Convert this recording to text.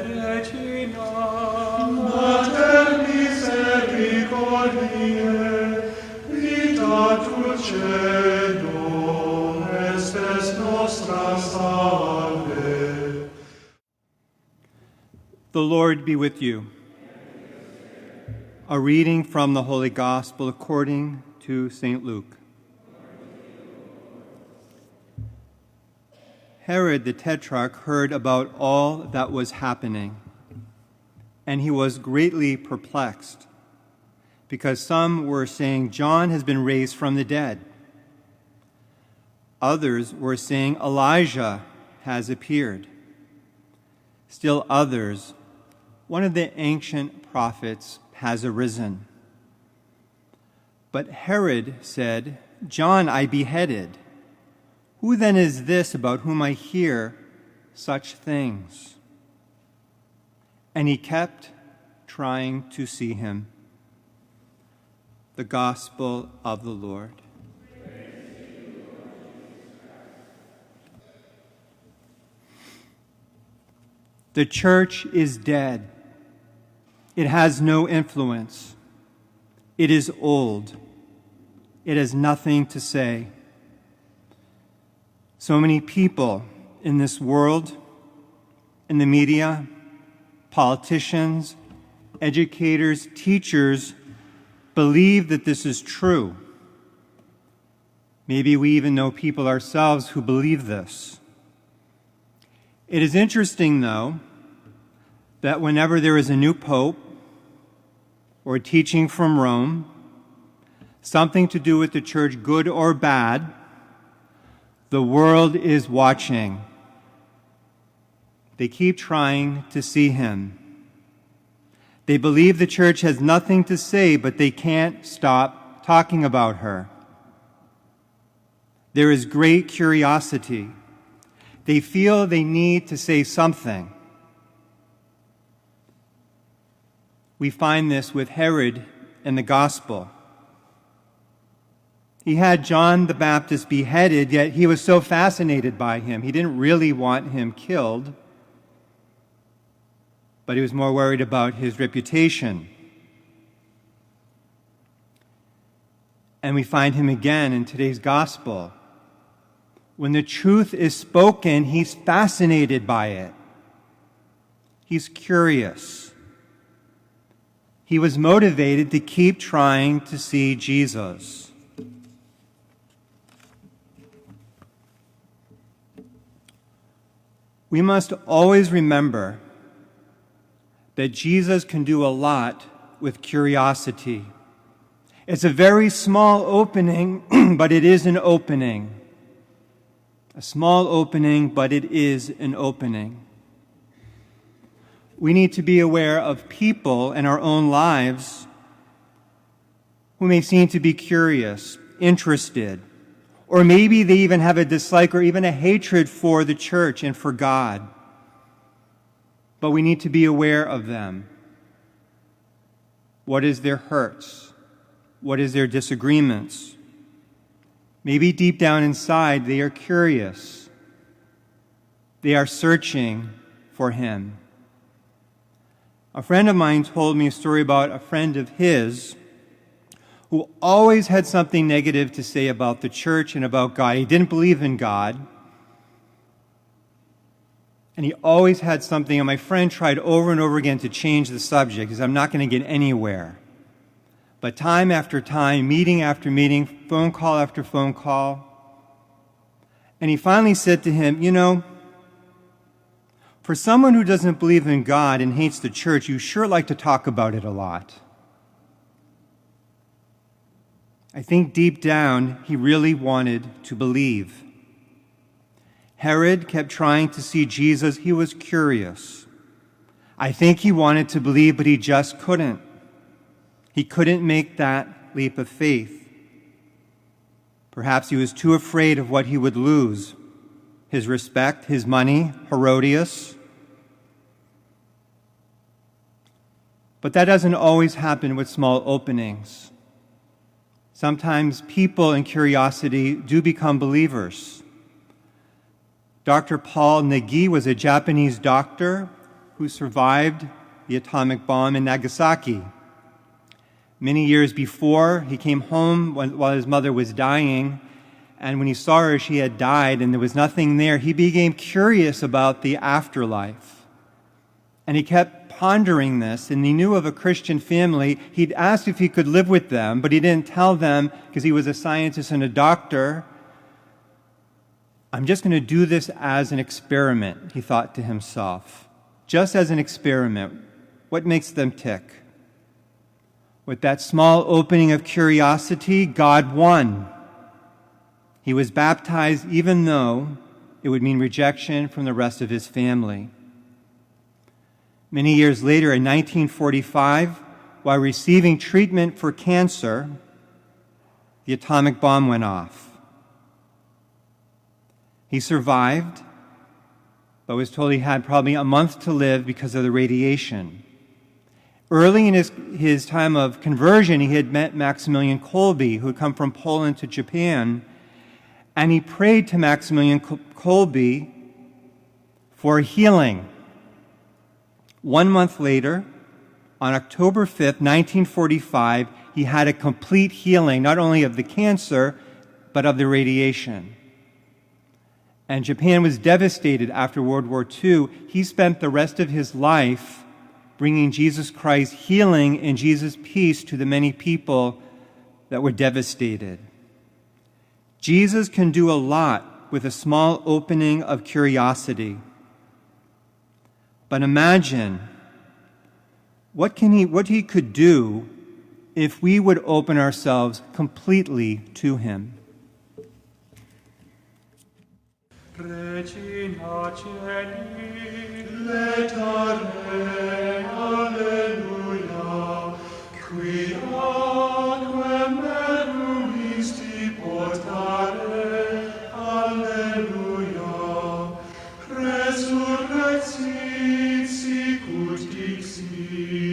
Regina, Mater misericordiae, vita dulcedo, estes nostra salve. The Lord be with you. A reading from the Holy Gospel according to St. Luke. Herod the Tetrarch heard about all that was happening, and he was greatly perplexed, because some were saying John has been raised from the dead. Others were saying Elijah has appeared. Still others, one of the ancient prophets has arisen. But Herod said, John I beheaded. Who then is this about whom I hear such things? And he kept trying to see him. The Gospel of the Lord. The church is dead. It has no influence. It is old. It has nothing to say. So many people in this world, in the media, politicians, educators, teachers, believe that this is true. Maybe we even know people ourselves who believe this. It is interesting, though, that whenever there is a new pope or a teaching from Rome, something to do with the church, good or bad, the world is watching. They keep trying to see him. They believe the church has nothing to say, but they can't stop talking about her. There is great curiosity. They feel they need to say something. We find this with Herod in the Gospel. He had John the Baptist beheaded, yet he was so fascinated by him. He didn't really want him killed, but he was more worried about his reputation. And we find him again in today's Gospel. When the truth is spoken, he's fascinated by it. He's curious. He was motivated to keep trying to see Jesus. We must always remember that Jesus can do a lot with curiosity. It's a very small opening, but it is an opening. A small opening, but it is an opening. We need to be aware of people in our own lives who may seem to be curious, interested, or maybe they even have a dislike or even a hatred for the church and for God. But we need to be aware of them. What is their hurts? What is their disagreements? Maybe deep down inside they are curious. They are searching for him. A friend of mine told me a story about a friend of his who always had something negative to say about the church and about God. He didn't believe in God. And he always had something, and my friend tried over and over again to change the subject. He said, I'm not going to get anywhere. But time after time, meeting after meeting, phone call after phone call. And he finally said to him, you know, for someone who doesn't believe in God and hates the church, you sure like to talk about it a lot. I think deep down, he really wanted to believe. Herod kept trying to see Jesus. He was curious. I think he wanted to believe, but he just couldn't. He couldn't make that leap of faith. Perhaps he was too afraid of what he would lose. His respect, his money, Herodias. But that doesn't always happen with small openings. Sometimes people in curiosity do become believers. Dr. Paul Negi was a Japanese doctor who survived the atomic bomb in Nagasaki. Many years before, he came home while his mother was dying, and when he saw her, she had died and there was nothing there. He became curious about the afterlife. And he kept pondering this, and he knew of a Christian family. He'd asked if he could live with them, but he didn't tell them because he was a scientist and a doctor. I'm just going to do this as an experiment, he thought to himself. Just as an experiment. What makes them tick? With that small opening of curiosity, God won. He was baptized even though it would mean rejection from the rest of his family. Many years later, in 1945, while receiving treatment for cancer, the atomic bomb went off. He survived, but was told he had probably a month to live because of the radiation. Early in his time of conversion, he had met Maximilian Kolbe, who had come from Poland to Japan, and he prayed to Maximilian Kolbe for healing. 1 month later, on October 5th, 1945, he had a complete healing, not only of the cancer, but of the radiation. And Japan was devastated after World War II. He spent the rest of his life bringing Jesus Christ's healing and Jesus' peace to the many people that were devastated. Jesus can do a lot with a small opening of curiosity. But imagine what he could do if we would open ourselves completely to him. Regina Celi, letare, alleluia, qui aquam meruisti portare, alleluia, resurrexit sicut dixit,